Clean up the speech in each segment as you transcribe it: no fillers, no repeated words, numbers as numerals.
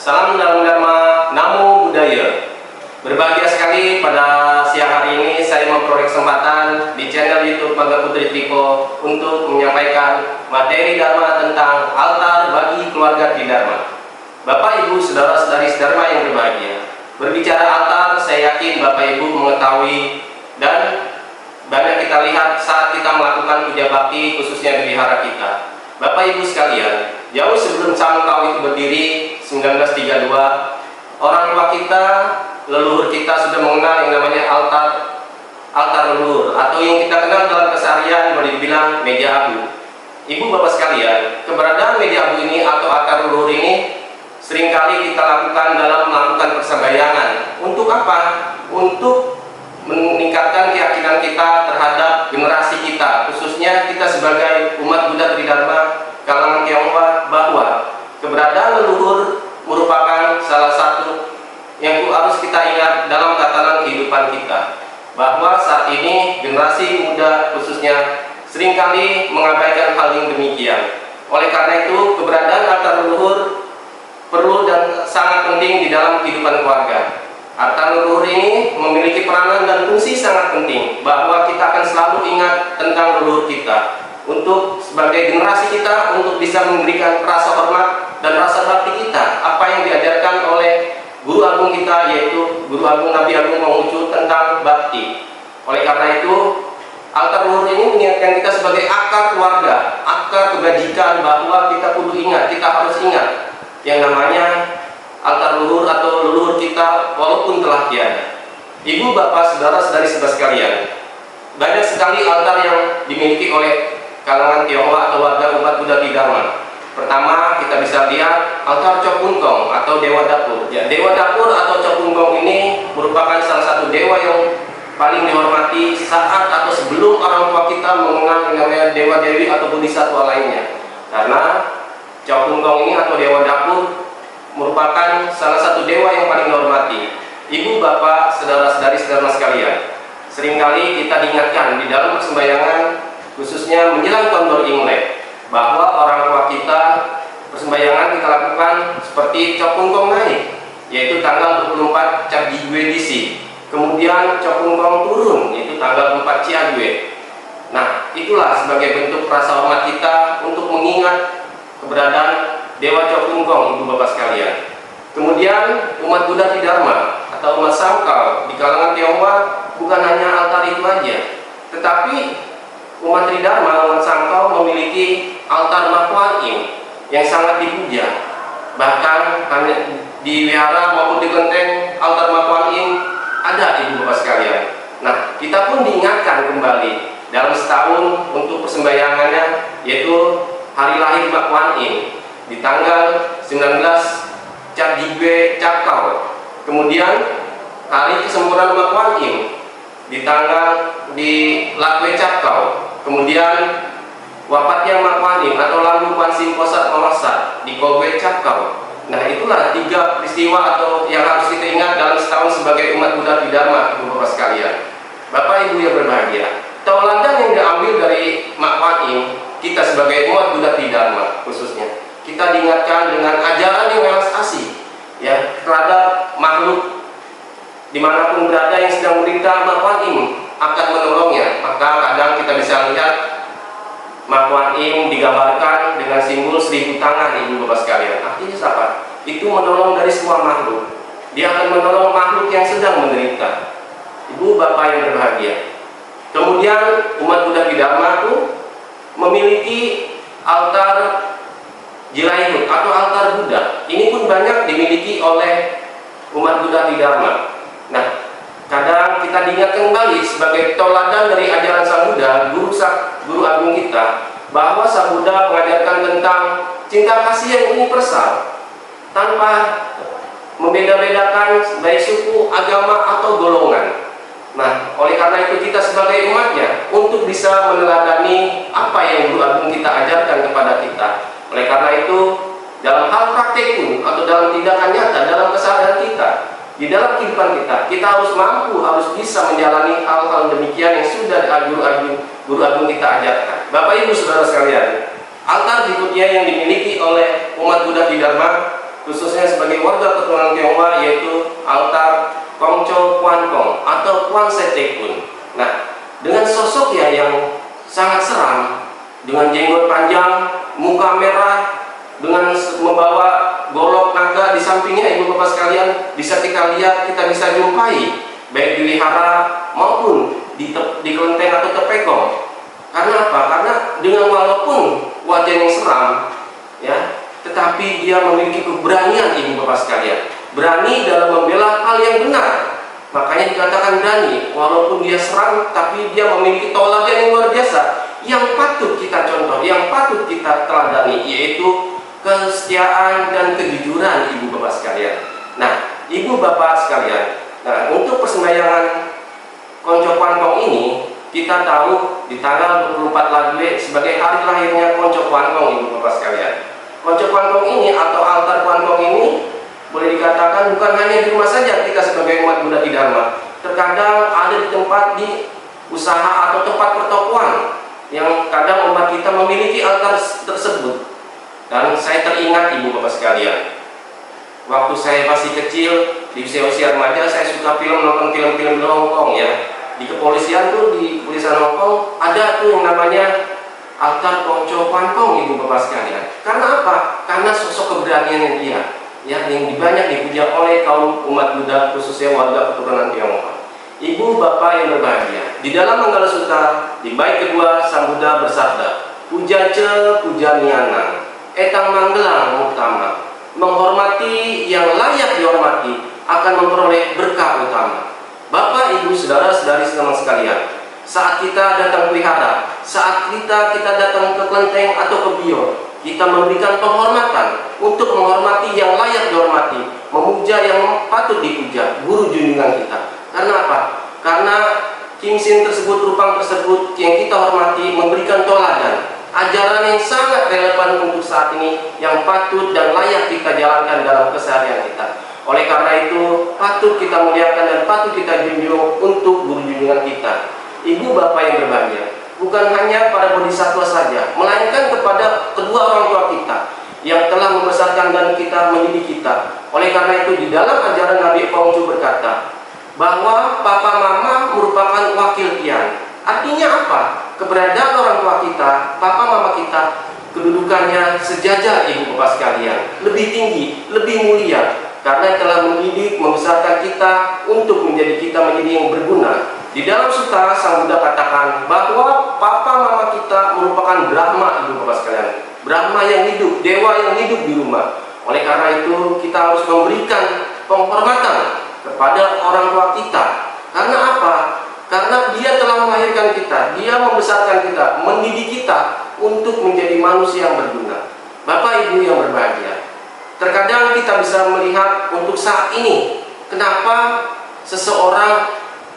Salam dalam Dharma, Namo Buddhaya. Berbahagia sekali pada siang hari ini saya memperoleh kesempatan di channel YouTube Mangga Putri Triko untuk menyampaikan materi Dharma tentang altar bagi keluarga Tridharma. Bapak Ibu saudara-saudari Dharma yang berbahagia, berbicara altar saya yakin Bapak Ibu mengetahui dan banyak kita lihat saat kita melakukan puja bakti khususnya di wihara kita. Bapak Ibu sekalian, jauh sebelum Samkau itu berdiri 1932, orang tua kita, leluhur kita sudah mengenal yang namanya altar leluhur, atau yang kita kenal dalam keseharian boleh dibilang meja abu. Ibu bapak sekalian, keberadaan meja abu ini atau altar leluhur ini seringkali kita lakukan dalam melakukan persembayangan. Untuk apa? Untuk meningkatkan keyakinan kita terhadap generasi kita, khususnya kita sebagai umat Buddha Tridharma kalangan Tionghoa, bahwa keberadaan leluhur merupakan salah satu yang harus kita ingat dalam tatanan kehidupan kita, bahwa saat ini generasi muda khususnya seringkali mengabaikan hal yang demikian. Oleh karena itu keberadaan altar leluhur perlu dan sangat penting di dalam kehidupan keluarga. Altar leluhur ini memiliki peranan dan fungsi sangat penting, bahwa kita akan selalu ingat tentang leluhur kita, untuk sebagai generasi kita untuk bisa memberikan rasa hormat dan rasa bakti kita, apa yang diajarkan oleh guru agung kita, yaitu Guru Agung Nabi Agung Konghucu tentang bakti. Oleh karena itu altar leluhur ini mengingatkan kita sebagai akar keluarga, akar kebajikan, bahwa kita kudu ingat, kita harus ingat yang namanya altar leluhur atau leluhur kita walaupun telah tiada. Ibu bapak saudara-saudari sekalian, banyak sekali altar yang dimiliki oleh kalangan Tionghoa atau warga umat Buddha Tridharma. Pertama kita bisa lihat altar Chok Kun Kong atau Dewa Dapur. Ya, Dewa Dapur atau Chok Kun Kong ini merupakan salah satu dewa yang paling dihormati saat atau sebelum orang tua kita mengenal yang namanya Dewa Dewi atau Bodhisattva lainnya. Karena Chok Kun Kong ini atau Dewa Dapur merupakan salah satu dewa yang paling dihormati. Ibu bapak saudara-saudari sekalian, seringkali kita diingatkan di dalam persembahyangan, khususnya menjelang tahun baru Imlek, bahwa orang tua kita persembahyangan kita lakukan seperti Chok Kun Kong naik, yaitu tanggal 24 Cap Jigwe Disi, kemudian Chok Kun Kong turun, yaitu tanggal 4 Ciagwe. Nah, itulah sebagai bentuk rasa hormat kita untuk mengingat keberadaan Dewa Chok Kun Kong, ibu bapak sekalian. Kemudian umat Buddha Tridharma atau umat Samkau di kalangan Tionghoa bukan hanya altar itu aja, tetapi umat Tridharma, umat Samkau memiliki altar Ma Kuan Im yang sangat dipuja. Bahkan di wihara maupun di kelenteng altar Ma Kuan Im ada, ibu bapak sekalian. Nah, kita pun diingatkan kembali dalam setahun untuk persembahyangannya, yaitu hari lahir Ma Kuan Im di tanggal 19 Cap Jigwe Cakau. Kemudian hari kesempurnaan Ma Kuan Im di tanggal di Lakwe Cakau. Kemudian wafatnya Ma Kuan Im atau Lambu Kuan Sim Posat Mawasat di Kogwe Cakau. Nah, itulah tiga peristiwa atau yang harus kita ingat dalam setahun sebagai umat Buddha Tridharma, ibu bapak sekalian. Bapak ibu yang berbahagia, tauladan yang diambil dari Ma Kuan Im, kita sebagai umat Buddha Tridharma khususnya, kita diingatkan dengan ajaran yang welas asih ya terhadap makhluk dimanapun berada yang sedang menderita. Ma Kuan Im akan menolongnya. Maka kadang kita bisa lihat Ma Kuan Im digambarkan dengan simbol 1000 tangan, ibu bapak sekalian. Artinya apa? Itu menolong dari semua makhluk. Dia akan menolong makhluk yang sedang menderita, ibu bapak yang berbahagia. Kemudian umat Buddha Tridharma itu memiliki altar Jilaihut atau altar Buddha. Ini pun banyak dimiliki oleh umat Buddha Tridharma. Nah, kadang kita diingatkan kembali sebagai tauladan dari ajaran Sang Buddha, guru agung kita, bahwa Sang Buddha mengajarkan tentang cinta kasih yang universal tanpa membeda-bedakan baik suku, agama atau golongan. Nah, oleh karena itu kita sebagai umatnya untuk bisa meneladani apa yang guru agung kita ajarkan kepada kita. Oleh karena itu dalam hal praktek pun atau dalam tindakan nyata dalam keseharian kita, di dalam kehidupan kita harus mampu, harus bisa menjalani hal-hal demikian yang sudah guru agung kita ajarkan. Bapak ibu saudara sekalian, altar berikutnya yang dimiliki oleh umat Buddha Tridharma khususnya sebagai warga keturunan Tionghoa, yaitu altar Kongco Kwan Kong atau Kwan Sete Kun. Nah, dengan sosok yang sangat seram, dengan jenggot panjang, muka merah, dengan membawa golok naga di sampingnya, ibu bapak sekalian, bisa kita lihat, kita bisa jumpai baik di wihara maupun di kelenteng atau tepekong. Karena apa? Karena dengan walaupun wajah yang seram, ya, tetapi dia memiliki keberanian, ibu bapak sekalian, berani dalam membela hal yang benar. Makanya dikatakan berani, walaupun dia seram, tapi dia memiliki tauladan yang luar biasa, yang patut kita contoh, yang patut kita teladani, yaitu kesetiaan dan kejujuran, ibu bapak sekalian. Nah, ibu bapak sekalian, nah, untuk persembahyangan Kongco Kwan Kong ini, kita tahu di tanggal 24 Lagwe sebagai hari lahirnya Kongco Kwan Kong, ibu bapak sekalian. Kongco Kwan Kong ini atau altar Kwan Kong ini boleh dikatakan bukan hanya di rumah saja kita sebagai umat Buddha di Dharma. Terkadang ada di tempat, di usaha atau tempat pertokoan yang kadang umat kita memiliki altar tersebut. Dan saya teringat, ibu bapak sekalian, waktu saya masih kecil, di usia remaja, saya suka nonton film-film di Hong Kong, ya. Di kepolisian tuh, di kepolisian Hong Kong ada tuh yang namanya altar Kongco Kwan Kong, ibu bapak sekalian. Karena apa? Karena sosok keberanian dia, ya, yang banyak dipuja oleh kaum umat Buddha, khususnya warga keturunan Tionghoa. Ibu bapak yang berbahagia, di dalam Manggala Sutta di bait kedua, Sang Buddha bersabda, puja ce puja niana etang manggelang utama, menghormati yang layak dihormati akan memperoleh berkah utama. Bapak, ibu, saudara-saudari sekalian, saat kita datang ke wihara, saat kita datang ke kelenteng atau ke bior, kita memberikan penghormatan untuk menghormati yang layak dihormati, memuja yang patut dipuja, guru junjungan kita. Karena apa? Karena Kimsin tersebut, rupang tersebut yang kita hormati, memberikan teladan, ajaran yang sangat relevan untuk saat ini, yang patut dan layak kita jalankan dalam keseharian kita. Oleh karena itu, patut kita muliakan dan patut kita junjung untuk guru junjungan kita. Ibu bapak yang berbahagia, bukan hanya para bodhisattva saja, melainkan kepada kedua orang tua kita yang telah membesarkan dan kita mendidik kita. Oleh karena itu, di dalam ajaran Nabi Kongcu berkata bahwa papa mama merupakan wakil tiang. Artinya apa? Keberadaan orang tua kita, papa mama kita, kedudukannya sejajar, ibu bapak sekalian, lebih tinggi, lebih mulia, karena telah mendidik, membesarkan kita untuk menjadi yang berguna. Di dalam sutta, Sang Buddha katakan bahwa papa mama kita merupakan Brahma, ibu bapak sekalian, Brahma yang hidup, dewa yang hidup di rumah. Oleh karena itu, kita harus memberikan penghormatan kepada orang tua kita. Karena apa? Karena dia telah melahirkan kita, dia membesarkan kita, mendidik kita untuk menjadi manusia yang berguna. Bapak ibu yang berbahagia, terkadang kita bisa melihat untuk saat ini, kenapa seseorang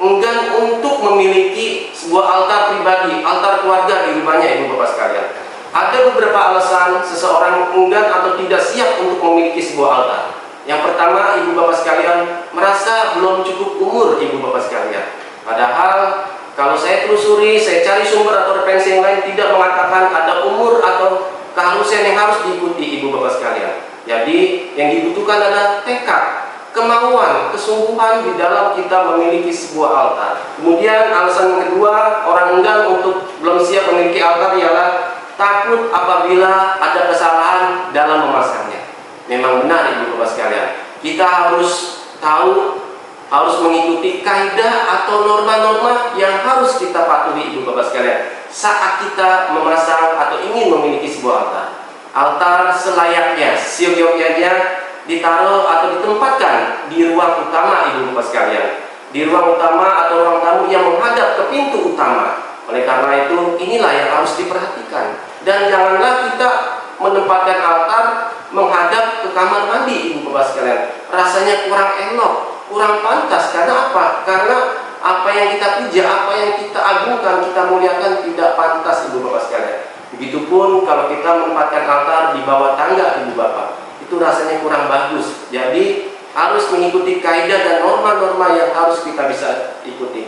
enggan untuk memiliki sebuah altar pribadi, altar keluarga di rumahnya, ibu bapak sekalian. Ada beberapa alasan seseorang enggan atau tidak siap untuk memiliki sebuah altar. Yang pertama, ibu bapak sekalian, merasa belum cukup umur, ibu bapak sekalian. Padahal kalau saya telusuri, saya cari sumber atau referensi yang lain tidak mengatakan ada umur atau keharusan yang harus diikuti, ibu bapak sekalian. Jadi yang dibutuhkan ada tekad, kemauan, kesungguhan di dalam kita memiliki sebuah altar. Kemudian alasan yang kedua, orang enggan untuk belum siap memiliki altar ialah takut apabila ada kesalahan dalam memasangnya. Memang benar, ibu bapak sekalian, kita harus tahu, harus mengikuti kaidah atau norma-norma yang harus kita patuhi, ibu bapak sekalian, saat kita memasang atau ingin memiliki sebuah altar. Altar selayaknya, seyogyanya ditaruh atau ditempatkan di ruang utama, ibu bapak sekalian, di ruang utama atau ruang tamu yang menghadap ke pintu utama. Oleh karena itu, inilah yang harus diperhatikan. Dan janganlah kita menempatkan altar menghadap ke kamar mandi, ibu bapak sekalian. Rasanya kurang elok, kurang pantas. Karena apa? Karena apa yang kita puja, apa yang kita agungkan, kita muliakan tidak pantas, ibu bapak sekalian. Begitupun kalau kita menempatkan altar di bawah tangga, ibu bapak, itu rasanya kurang bagus. Jadi harus mengikuti kaidah dan norma-norma yang harus kita bisa ikuti.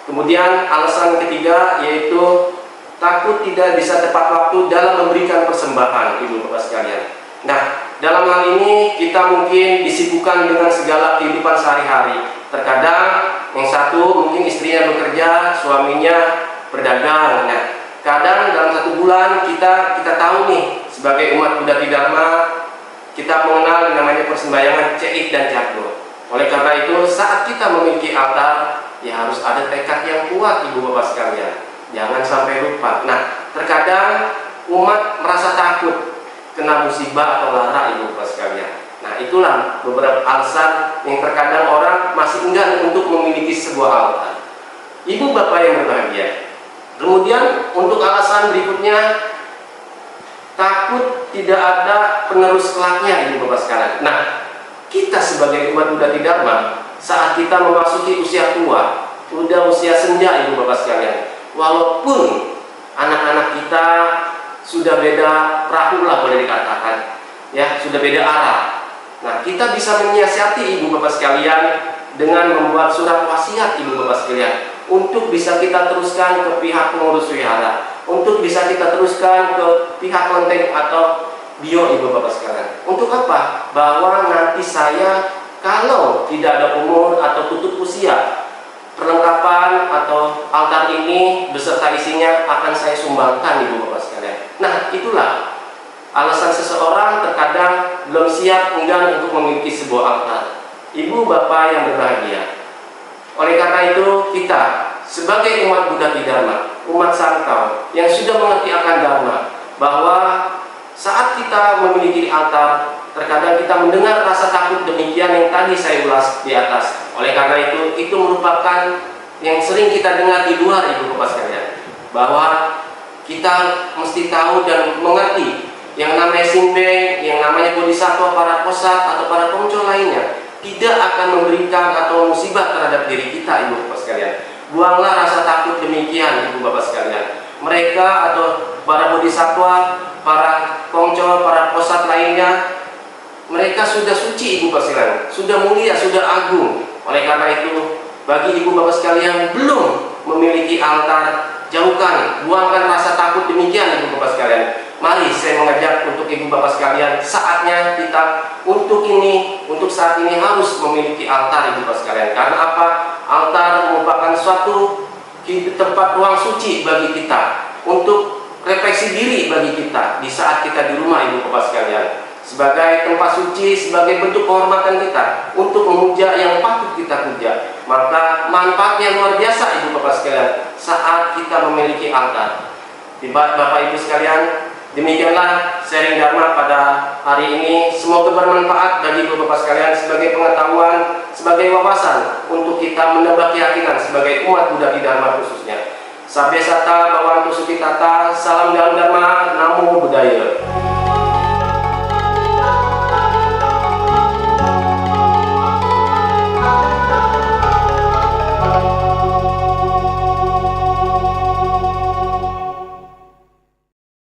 Kemudian alasan ketiga yaitu takut tidak bisa tepat waktu dalam memberikan persembahan, ibu bapak sekalian. Nah, dalam hal ini kita mungkin disibukkan dengan segala kehidupan sehari-hari. Terkadang yang satu mungkin istrinya bekerja, suaminya berdagang. Nah, kadang dalam satu bulan kita tahu nih, sebagai umat Buddha Dharma, kita mengenal yang namanya persembahyangan Ceit dan Cakdo. Oleh karena itu, saat kita memiliki altar, ya harus ada tekad yang kuat, ibu bapak sekalian. Jangan sampai lupa. Nah, terkadang umat merasa takut kena musibah atau lara, ibu bapak sekalian. Nah, itulah beberapa alasan yang terkadang orang masih enggan untuk memiliki sebuah altar. Ibu bapak yang berbahagia. Kemudian untuk alasan berikutnya, takut tidak ada penerus kelaknya, ibu bapak sekalian. Nah, kita sebagai umat Buddha Dharma, saat kita memasuki usia tua, sudah usia senja, ibu bapak sekalian, walaupun anak-anak kita sudah beda perahu lah, boleh dikatakan, ya, sudah beda arah. Nah, kita bisa menyiasati, ibu bapak sekalian, dengan membuat surat wasiat, ibu bapak sekalian, untuk bisa kita teruskan ke pihak pengurus wihara, untuk bisa kita teruskan ke pihak kelenteng atau bio, ibu bapak sekalian. Untuk apa? Bahwa nanti saya, kalau tidak ada umur atau tutup usia, perlengkapan atau altar ini beserta isinya akan saya sumbangkan, ibu bapak sekalian. Nah, itulah alasan seseorang terkadang belum siap, enggan untuk memiliki sebuah altar. Ibu bapak yang berbahagia, oleh karena itu kita sebagai umat Buddha Dharma, umat santau yang sudah mengerti akan Dharma, bahwa saat kita memiliki altar, terkadang kita mendengar rasa takut demikian yang tadi saya ulas di atas. Oleh karena itu merupakan yang sering kita dengar di luar, ibu bapak sekalian, bahwa kita mesti tahu dan mengerti yang namanya Shinbei, yang namanya Bodhisattva, para posat atau para pengco lainnya tidak akan memberikan atau musibah terhadap diri kita, ibu bapak sekalian. Buanglah rasa takut demikian, ibu bapak sekalian. Mereka atau para bodhisattva, para pengco, para posat lainnya, mereka sudah suci, ibu bapak sekalian, sudah mulia, sudah agung. Oleh karena itu, bagi ibu bapak sekalian belum memiliki altar, jauhkan, buangkan rasa takut demikian, ibu bapak sekalian. Mari saya mengajak untuk ibu bapak sekalian, saatnya kita untuk saat ini harus memiliki altar, ibu bapak sekalian. Karena apa? Altar merupakan suatu tempat ruang suci bagi kita, untuk refleksi diri bagi kita di saat kita di rumah, ibu bapak sekalian. Sebagai tempat suci, sebagai bentuk kehormatan kita untuk memuja yang patut kita puja. Maka manfaatnya luar biasa, ibu bapak sekalian, saat kita memiliki altar. Bapak ibu sekalian, demikianlah sharing Dharma pada hari ini. Semoga bermanfaat bagi ibu bapak sekalian sebagai pengetahuan, sebagai wawasan untuk kita menambah keyakinan sebagai umat Buddha Dharma khususnya. Sabbhe satta bhavantu sukhitata, salam dalam Dharma, namo buddhaya.